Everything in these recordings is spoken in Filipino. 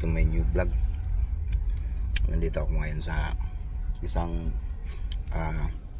to my new vlog. Nandito ako ngayon sa isang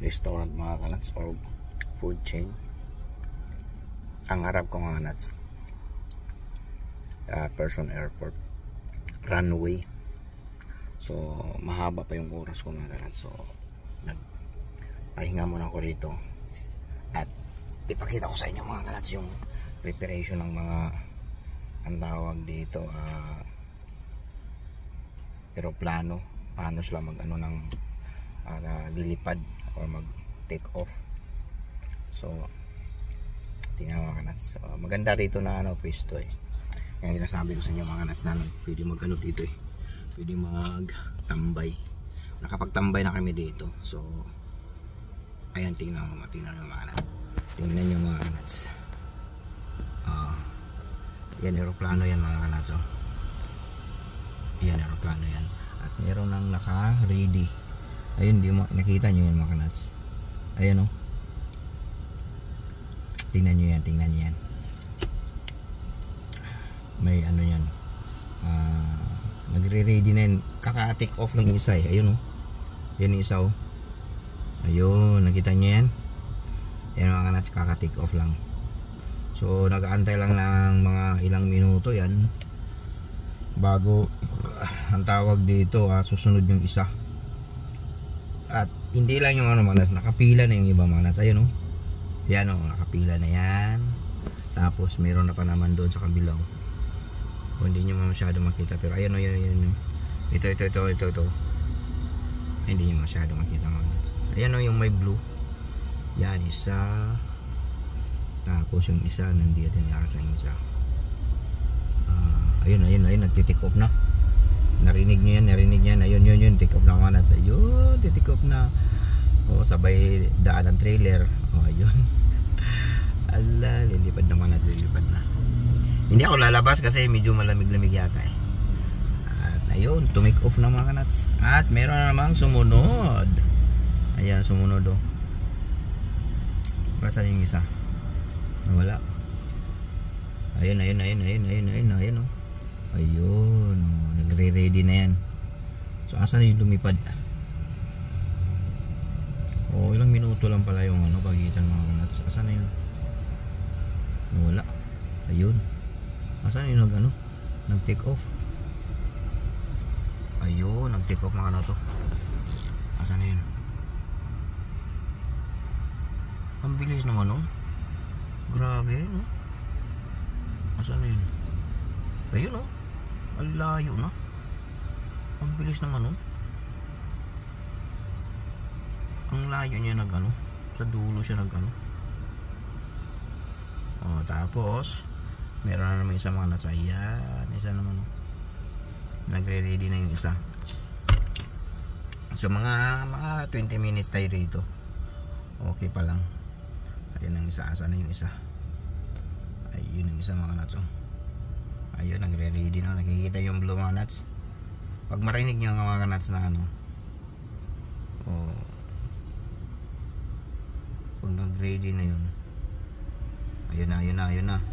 restaurant mga kanats, or food chain. Ang harap ko mga kanats, Person Airport runway. So mahaba pa yung oras ko mga kanats. So nagpahinga muna ako rito at ipakita ko sa inyo mga kanats yung preparation ng mga, ang tawag dito, aeroplano, paano sila mag lilipad or mag take off. So tingnan mga kanats, maganda rito na pwesto yung sinasabi ko sa inyo mga kanats, na pwede mag dito pwede magtambay. Nakapagtambay na kami dito. So ayan, tingnan nyo mga kanats, tingnan nyo mga kanats. Yan, aeroplano yan mga kanats. Yan, aeroplano yan. At meron nang naka-ready. Ayun, di mo nakita nyo yan mga kanats. Ayan tingnan nyo yan. May yan. Nagre-ready na yan. Kaka-take off lang yung isa Ayun yan yung isa Ayun, nakita nyo yan. Yan mga kanats, kaka-take off lang. So nag-aantay lang ng mga ilang minuto yan bago ang tawag dito, susunod yung isa. At hindi lang yung manas, nakapila na yung iba manas. Ayun yan nakapila na yan. Tapos meron na pa naman doon sa kabilaw. Hindi nyo masyado makita, pero ayun yan. Ito. Hindi nyo masyado makita manas. Ayan yung may blue. Yan isa. Tapos yung isa nandito yung isa. Ayun, nagti-take off na. Narinig nyo yan. Ayun, take off na mga nats. Ayun, take off na. Sabay daan ng trailer. Ayun. Ala, lilipad na mga nats, lilipad na. Hindi ako lalabas kasi medyo malamig-lamig yata At ayun, tumake off na mga nats. At meron na namang sumunod. Ayan, sumunod Nasaan yung isa? Wala. Ayun. Ayun, nagre-ready na yan. So asan yung lumipad? Ilang minuto lang pala yung pagitan mga kanats. Asan na yun? Wala. Ayun. Asan yung nag-take off? Ayun, nag-take off mga kanats. Asan na yun? Ang bilis naman Grabe Asan na yun? Ayun ang layo na. Ang bilis naman Ang layo niya sa dulo siya tapos meron na naman isa mga nasa. Ayan, isa naman nagre-ready na yung isa. So mga 20 minutes tayo rito. Okay pa lang. Ayun ang isa. Asan na yung isa? Ayun ang isa mga nuts Ayun, nagre-ready na. Nakikita yung blue mga nuts. Pag marinig nyo ang mga nuts na pag nag-ready na yun, ayun na.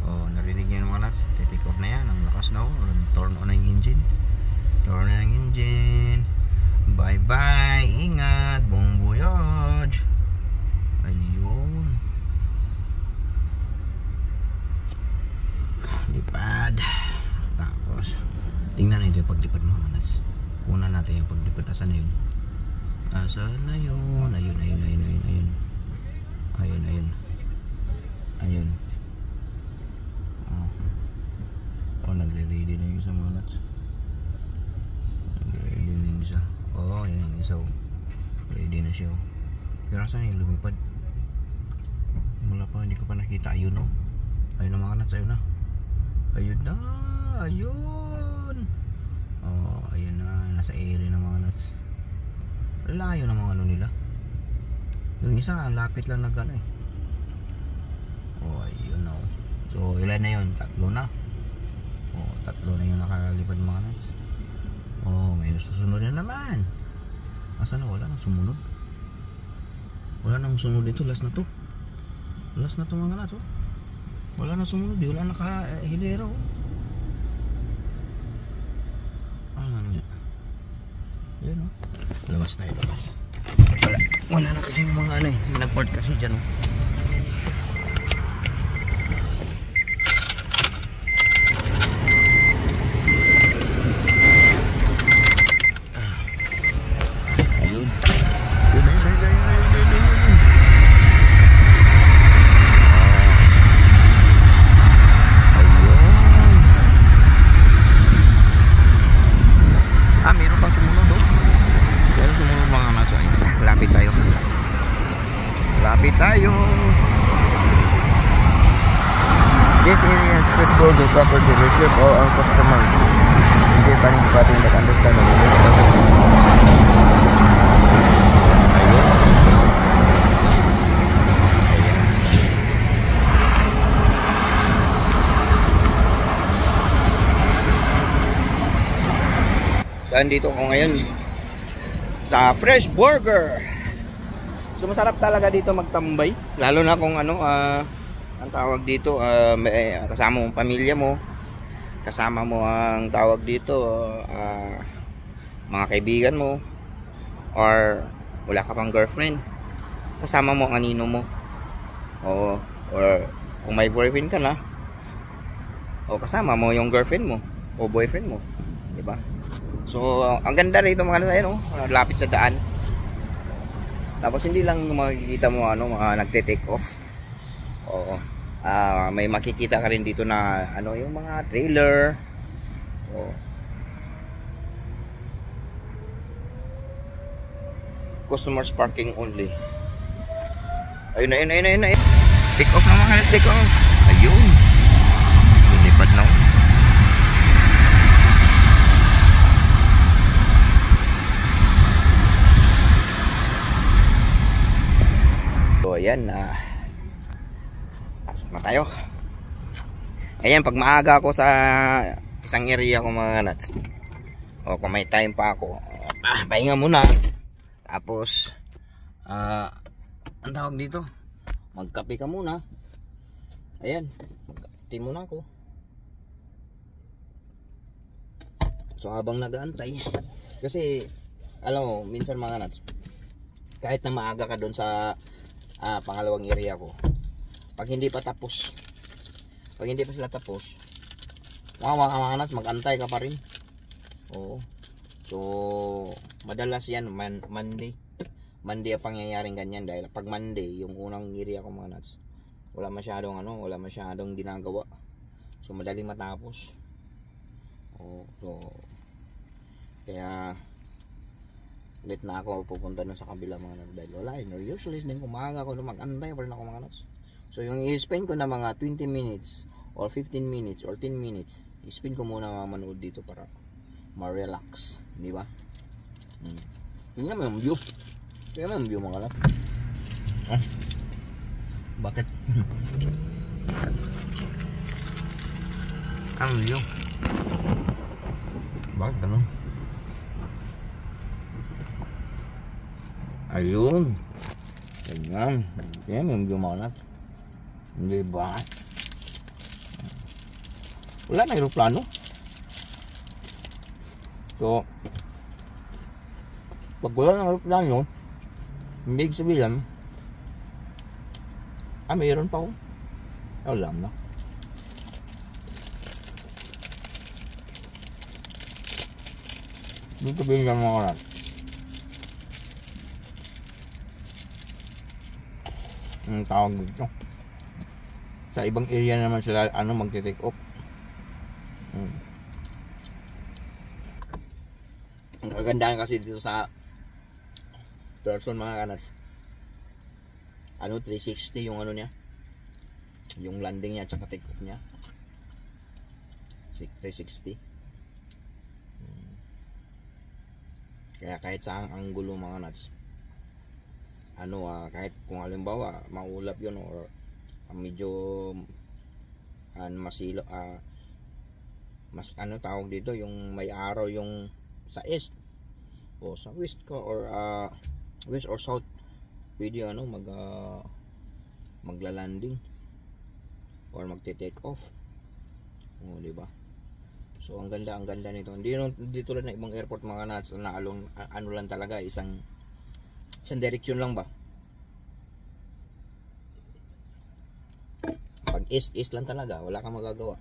Narinig nyo yung mga nuts. Take off na yan. Ang lakas na turn on na yung engine. Bye bye. Ingat. Bon voyage. Ayun, lipad. Tapos tingnan natin yung paglipad mga nuts. Kunan natin yung paglipad. Asan na yun? Ayun. Nagre-ready na yung isa mga nuts. Nagre-ready na yung isa. Yan yung isa ready na siya Pero asan yung lumipad? Wala pa, hindi ko pa nakita. Ayun Ayun ang mga nuts, ayun na. Ayun. Ayun na, nasa area ng mga nuts. Layo ng mga nila. Yung isa, lapit lang ayun So ilan na yun? Tatlo na. Tatlo na yung nakalipad mga nuts. May susunod na naman. Asan na? Wala nang sumunod. Wala nang sumunod dito. Last na to mga nuts Wala na sumunod. Wala nakahilera Labas tayo, labas. Wala na kasi yung mga ano eh. Nag-port kasi dyan oh. Ayun. Meron pang sumunod oh. Pero sumunod mga naso. Lapit tayo. Lapit tayo. This area is accessible to proper dealership or our customers. Enjoy planning spotting that understand the business. Ayun. So, andito ko ngayon sa Fresh Burger. So, masarap talaga dito magtambay. Lalo na kung ano, ang tawag dito, may, kasama mo pamilya mo. Kasama mo ang tawag dito, mga kaibigan mo. Or wala ka pang girlfriend. Kasama mo ang anino mo. Or kung may boyfriend ka na, o kasama mo yung girlfriend mo o boyfriend mo. Diba? So, ang ganda rito mga ano, lapit sa daan. Tapos hindi lang makikita mo ano, mga nagte-take off. Oo. May makikita ka rin dito na ano, yung mga trailer. Oo. Customers parking only. Ayun. Take off na mga take off. Ayun. Lilipad na. So ayan, pasok na tayo. Ayan, pag maaga ako sa isang area ko mga nuts, o kung may time pa ako, pahinga muna. Tapos ang tawag dito, magkape ka muna. Ayan, magkape muna ako. So habang nag-aantay, kasi alam mo, minsan mga nuts, kahit na maaga ka doon sa pangalawang area ko, pag hindi pa sila tapos, mga nuts, mag-antay ka pa rin. Oo. So madalas yan Monday ang pangyayaring ganyan, dahil pag Monday yung unang area ko mga nuts, wala masyadong ginagawa, so madaling matapos. Oo. So kaya ulit na ako pupunta na sa kabila mga nuts, dahil wala usually din kumaga ako mag-antay pa rin ako mga nuts. So yung i-spend ko na mga 20 minutes or 15 minutes or 10 minutes, i-spend ko muna mga manood dito para ma-relax, di ba? Tingnan mo yung view. Tingnan mo yung view mga nuts. Bakit? Ang view. Bakit ganun? Ayun. Ganyan. Yan yung gumanat. Hindi ba? Wala na aeroplano. So, pag wala na aeroplano, hindi sabihin, mayroon pa ako. Alam na. Dito bigyan mga karat. Ang tawag dito, sa ibang area naman sila magte-take off. Ang kagandahan kasi dito sa person mga kanas, 360 yung niya, yung landing niya at saka take off niya, 360. Kaya kahit saan anggulo mga nuts, kahit kung halimbawa maulap yun or medyo masilo, mas tawag dito, yung may araw yung sa east o sa west ka or west or south, pwede magla-landing or magte-take off. Di ba? So ang ganda nito. Hindi tulad ng ibang airport mga nuts na ano lang talaga, isang direksyon lang ba. Pag east lang talaga, wala kang magagawa.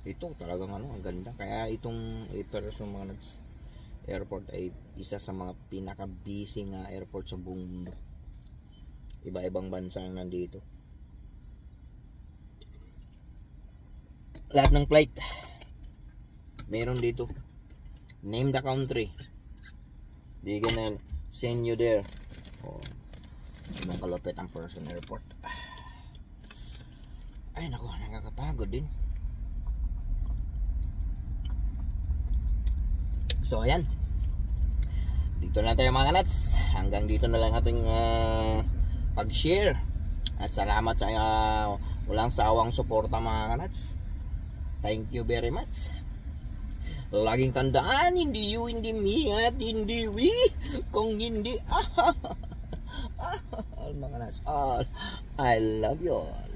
Ito talagang ano, ang ganda. Kaya itong Pearson mga nuts airport ay isa sa mga pinaka busy nga airport sa buong mundo. Iba-ibang bansa ang nandito. Lahat ng flight meron dito. Name the country, they gonna send you there. Oh, ibang kalupit ang Pearson Airport. Ay naku, nakakapagod din. So ayan, dito na tayo mga nuts. Hanggang dito na lang ating pag-share. At salamat sa walang sawang suporta mga nuts. Thank you very much. Laging tandaan, hindi you, hindi me, at hindi we. Kung hindi, mga nuts, all, I love you all.